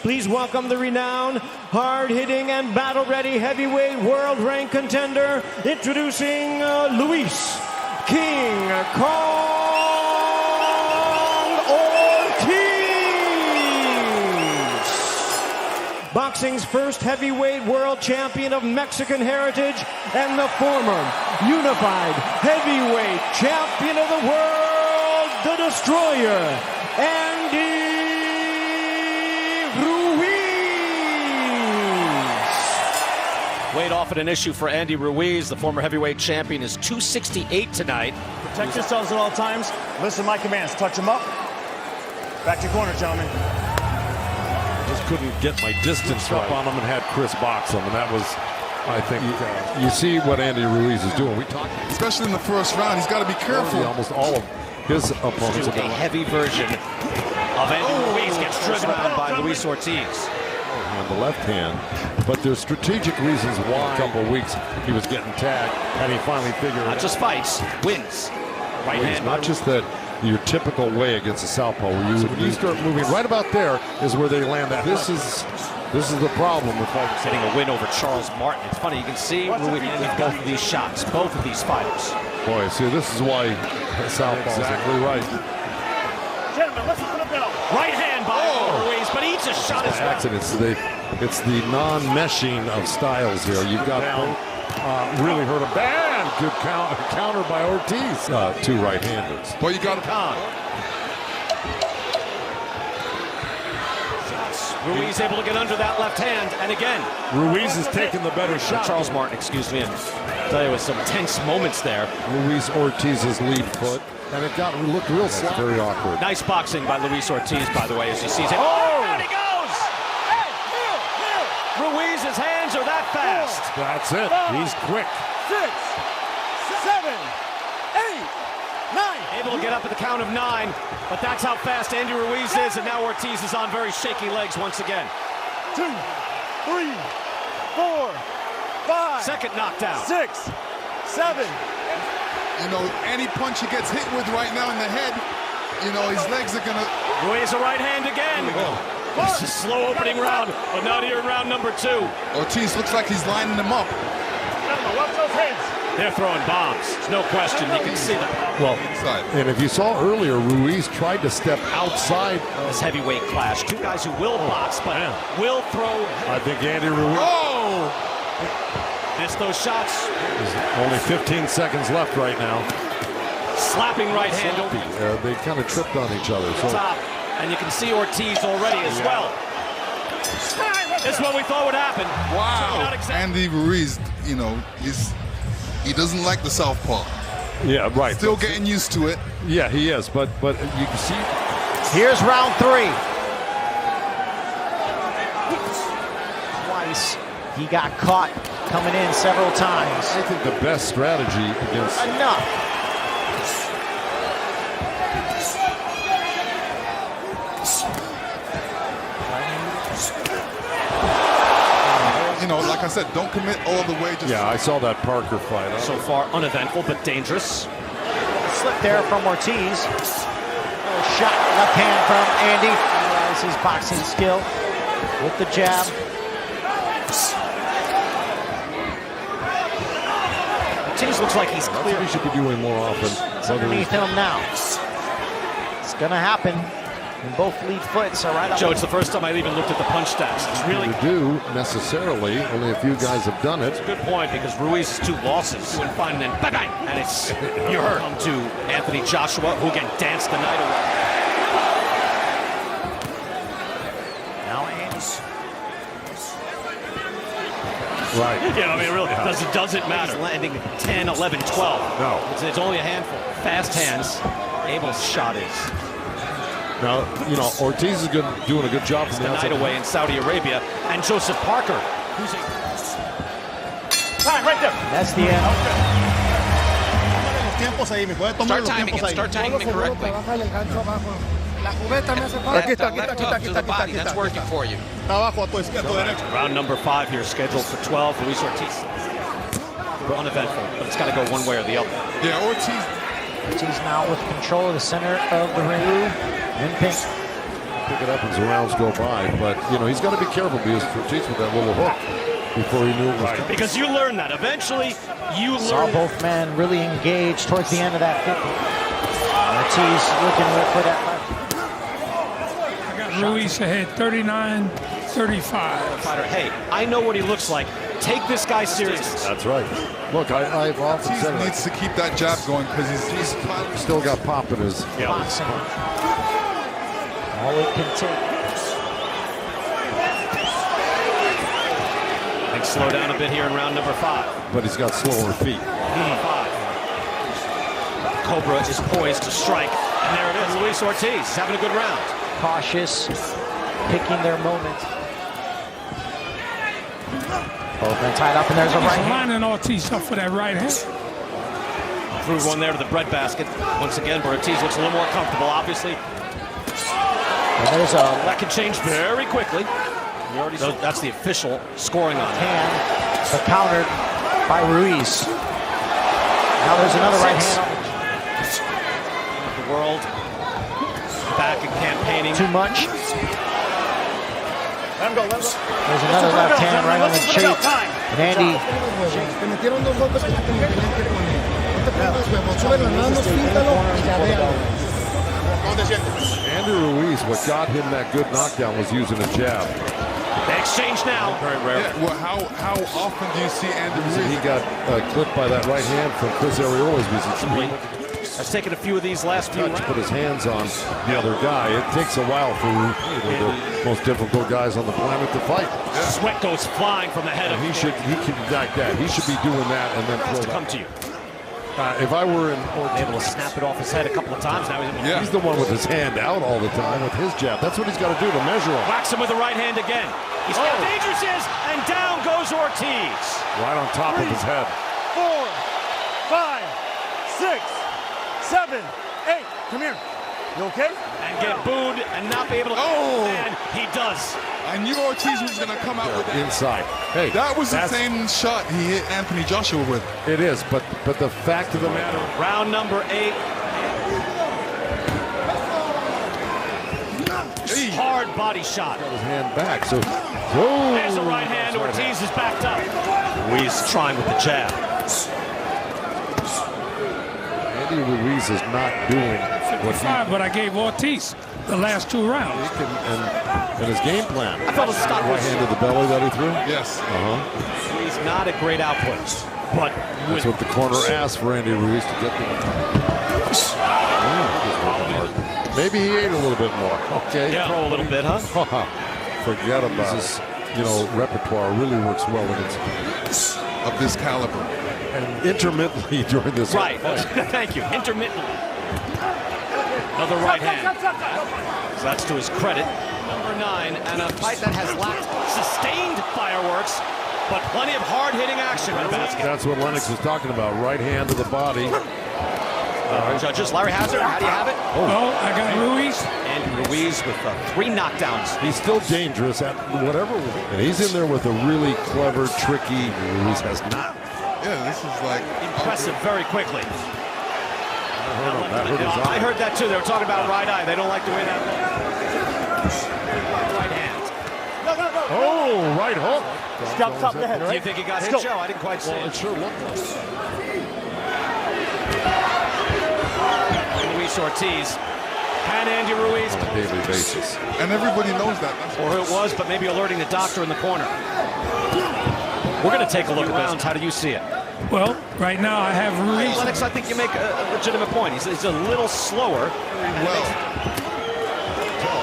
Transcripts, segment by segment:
Please welcome the renowned, hard-hitting, and battle-ready heavyweight world-ranked contender, introducing Luiz King Kong Ortiz. Boxing's first heavyweight world champion of Mexican heritage and the former unified heavyweight champion of the world, the Destroyer, Andy Weight often an issue for Andy Ruiz. The former heavyweight champion is 268 tonight. Protect yourselves at all times. Listen to my commands. Touch him up. Back to corner, gentlemen. I just couldn't get my distance up on him and had Chris box him, and that was, I think, you see what Andy Ruiz is doing. We talked, especially in the first round. He's got to be careful. Almost all of his opponents. A heavy version of Andy Ruiz gets driven around by Luis Ortiz. On the left hand, but there's strategic reasons why. A couple of weeks he was getting tagged, and he finally figured it out. Not just fights, wins. Right hand. Not just that your typical way against a southpaw, where you start moving right about there is where they land that. This is the problem with fighters. Getting a win over Charles Martin. It's funny, you can see Ruiz in both of these shots, both of these fighters. Boy, see, this is why southpaw is exactly right. Gentlemen, listen to the bell. Right hand by Ruiz, but each a shot as well. Accidents. It's the non-meshing of styles here. You've got really hurt a bad good counter by Ortiz. Two right-handers. Well, you got it. Ruiz able to get under that left hand, and again, Ruiz is taking the better shot. Charles Martin, excuse me. I'll tell you, with some tense moments there. Luis Ortiz's lead foot, and it looked real sloppy. Very awkward. Nice boxing by Luis Ortiz, by the way, as he sees him. Oh! And he goes! Hey, Ruiz's hands are that fast. That's it. He's quick. 6, 7, 8, 9. Able to get up at the count of 9, but that's how fast Andy Ruiz is, and now Ortiz is on very shaky legs once again. 2, 3, 4, 5. Second knockdown. 6, 7. You know, any punch he gets hit with right now in the head, you know, his legs are gonna. Ruiz a right hand again. It's a slow opening round, but not here in round number 2. Ortiz looks like he's lining them up. Watch those hands. They're throwing bombs. There's no question. You can see them. Well, and if you saw earlier, Ruiz tried to step outside this heavyweight clash. Two guys who will box, but will throw. I think Andy Ruiz. Oh! Missed those shots. There's only 15 seconds left right now. Slapping right hand. They kind of tripped on each other. So. Top. And you can see Ortiz already as well. This is what we thought would happen. Wow. Andy Ruiz, you know, he doesn't like the southpaw. Yeah, right. Still getting used to it. Yeah, he is. But you can see. Here's round 3. Twice he got caught coming in several times. I think the best strategy against. Enough. You know, like I said, don't commit all the way. Just I saw that Parker fight. So far, uneventful but dangerous. Slip there from Ortiz. Shot left hand from Andy. That's his boxing skill with the jab. Ortiz looks like he's clear. He should be doing more often. It's underneath him now. It's gonna happen. And both lead foots are right up. Joe, it's the first time I've even looked at the punch stats. It's really do necessarily. Only a few guys have done it. good point, because Ruiz has 2 losses. And fine, and then bang, and it's you heard him to Anthony Joshua, who again danced the night away. Now Andy's. Right. Yeah, I mean, really, does it matter? He's landing 10, 11, 12. No. It's only a handful. Fast hands. Abel's shot is. Now, you know, Ortiz is doing a good job from the night away in Saudi Arabia. And Joseph Parker. Right there. That's the end. Start timing it. Start timing it correctly. That's working for you. Round number 5 here, scheduled for 12. Luis Ortiz. Uneventful, but it's got to go one way or the other. Yeah, Ortiz Ortiz now with control of the center of the ring. In pink. pick it up as the rounds go by. But, you know, he's got to be careful because Ortiz with that little hook before he knew it was coming. Because you learn that. Eventually, you Saw learn. both men really engaged towards the end of that 50. Ortiz looking for that left. I got Luiz ahead 39-35. Fighter, hey, I know what he looks like. Take this guy seriously. That's right. Look, I've often Ortiz said needs to keep that jab going because he's still got pop in his. Boxing. All it can take. And slow down a bit here in round number 5. But he's got slower feet. Cobra is poised to strike. And there it is, Luis Ortiz having a good round. Cautious, picking their moment. Both men tied up, and there's a He's right hand. lining Ortiz up for that right hand. Threw one there to the breadbasket. Once again, but Ortiz looks a little more comfortable, obviously. And there's a That can change very quickly. That's the official scoring on it. hand, but countered by Ruiz. Now there's another right hand. The world back and campaigning. Too much. Let him go, let him go. There's another left hand right on the cheek. And Andy. Te metieron 2 golpes que te tenían que poner. No te pongas huevos, sube las manos, píntalo y jabéalo. Andy Ruiz, what got him that good knockdown was using a jab. They exchange now. Very rare. Yeah, well, how often do you see Andy Ruiz? He got clipped by that right hand from Chris Ariola's visit. Has taken a few of these last few rounds. Put his hands on the other guy. It takes a while for the most difficult guys on the planet to fight. Sweat goes flying from the head of He can like that. He should be doing that and then throw to come that. to you. If I were in Able to snap it off his head a couple of times. Now he's able to Yeah. he's the one with his hand out all the time with his jab. That's what he's got to do to measure him. whacks him with the right hand again. He's got dangerous is, and down goes Ortiz. Right on top of his head. 4, 5, 6, 7, 8. Come here. You okay? And get booed and not be able to. Oh! And he does. I knew Ortiz was going to come out with that. Inside. Hey, That was the that's- same shot he hit Anthony Joshua with. It is, but the fact of the matter. Round number 8. Hard body shot. His hand back. So, There's the right hand. Ortiz is backed up. Ruiz trying with the jab. Andy Ruiz is not doing what he 55, but I gave Ortiz the last 2 rounds. can and his game plan. I felt a stop Right was. hand to the belly that he threw. Yes. He's not a great output, but That's what the corner asked for Andy Ruiz to get the. Maybe he ate a little bit more. Okay. yeah, throw a little bit, huh? Forget about his, repertoire really works well against Of this caliber. and intermittently during this. Right. Thank you. Intermittently. Another right hand. So that's to his credit. Number 9, and a fight that has lacked sustained fireworks, but plenty of hard-hitting action in the basket. That's what Lennox was talking about. Right hand to the body. Judges, Larry Hazard, how do you have it? Oh, I got Luiz. And Ruiz with 3 knockdowns. He's still dangerous at whatever. And he's in there with a really clever, tricky. Ruiz has not. Yeah, this is like Impressive very quickly. That hurt his I eye. heard that too. They were talking about right eye. They don't like the way that looks. Right hand. Oh, right hook. Scalp top of the head, Do right? you think he got Let's hit, go. Joe? I didn't quite see Well, it it. sure looked like. Luis Ortiz. Can Andy Ruiz? On a daily basis. and everybody knows that. That's Or who it was, but maybe alerting the doctor in the corner. We're going to take a look at rounds. How do you see it? Well, right now I have Ruiz. Lennox, I think you make a legitimate point. He's a little slower. well.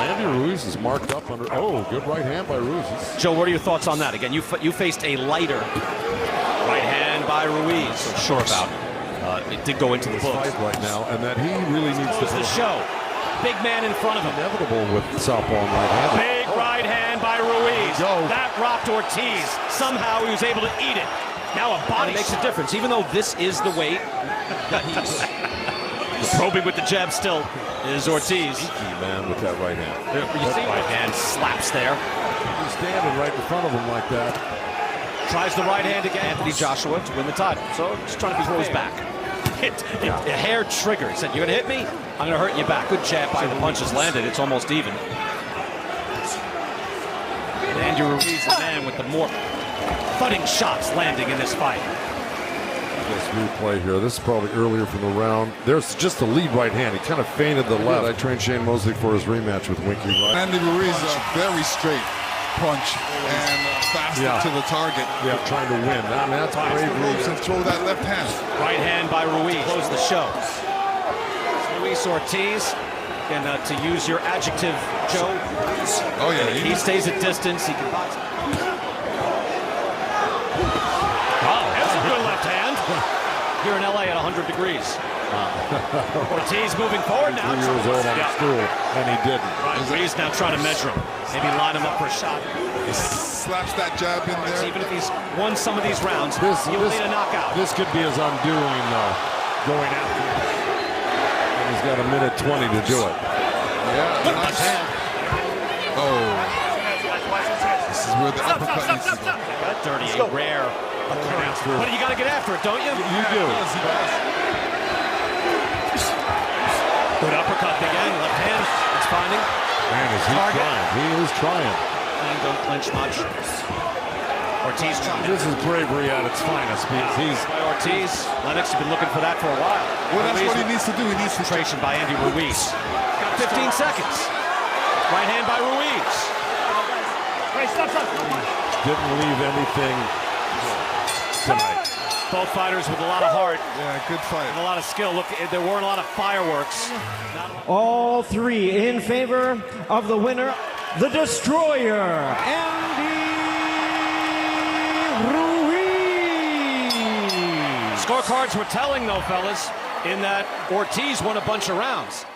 Andy Ruiz is marked up under. Oh, good right hand by Ruiz. Joe, what are your thoughts on that? Again, you faced a lighter right hand by Ruiz. So sure about it. It did go into the This books. fight right now, and that he really needs It was the to. show. Big man in front of him. Inevitable with southpaw and right hand. Big right hand by Ruiz. Go. That rocked Ortiz. Somehow he was able to eat it. Now a body makes a difference, even though this is the weight. Probing with the jab still is Ortiz. Key man with that right hand. You see right hand slaps there. He's standing right in front of him like that. Tries the right hand again. Anthony Joshua to win the title. So just trying to be throws back. A hair trigger. He said, "You're gonna hit me? I'm gonna hurt you back." Good jab by the punches landed. It's almost even. Andy Ruiz, the man with the more thudding shots landing in this fight. This replay here. This is probably earlier from the round. There's just a lead right hand. He kind of feinted the left. I trained Shane Mosley for his rematch with Winky Wright. Andy Ruiz, a very straight punch and faster to the target. Yeah, trying to win. I mean, that's brave Moves and throw that left hand. Right hand by Ruiz. Close the show. Luis Ortiz. And to use your adjective, Joe. Oh, yeah. He stays at distance. He can box. That's a good left hand. Here in LA at 100 degrees. Ortiz moving forward now. 3 years old on the stool, and he didn't. Ruiz now trying to measure him. Maybe line him up for a shot. He slaps that jab in there. Even if he's won some of these rounds, he'll need a knockout. This could be his undoing, going after him. And he's got a minute 20 to do it. Yeah, Left hand. Oh. This is where the uppercut needs to go. Got dirty, a rare occurrence. But you got to get after it, don't you? You do. Good uppercut again, left hand. It's finding. Man, is he trying? He is trying. And don't clinch much. Ortiz trying. This is bravery at its finest. He's by Ortiz. Lennox has been looking for that for a while. Well, that's what he needs to do. He needs to concentration by Andy Ruiz. Got 15 seconds. Right hand by Ruiz. didn't leave anything tonight. Both fighters with a lot of heart. Yeah, good fight. And a lot of skill. Look, there weren't a lot of fireworks. All three in favor of the winner, the Destroyer, Andy Ruiz. Scorecards were telling, though, fellas, in that Ortiz won a bunch of rounds.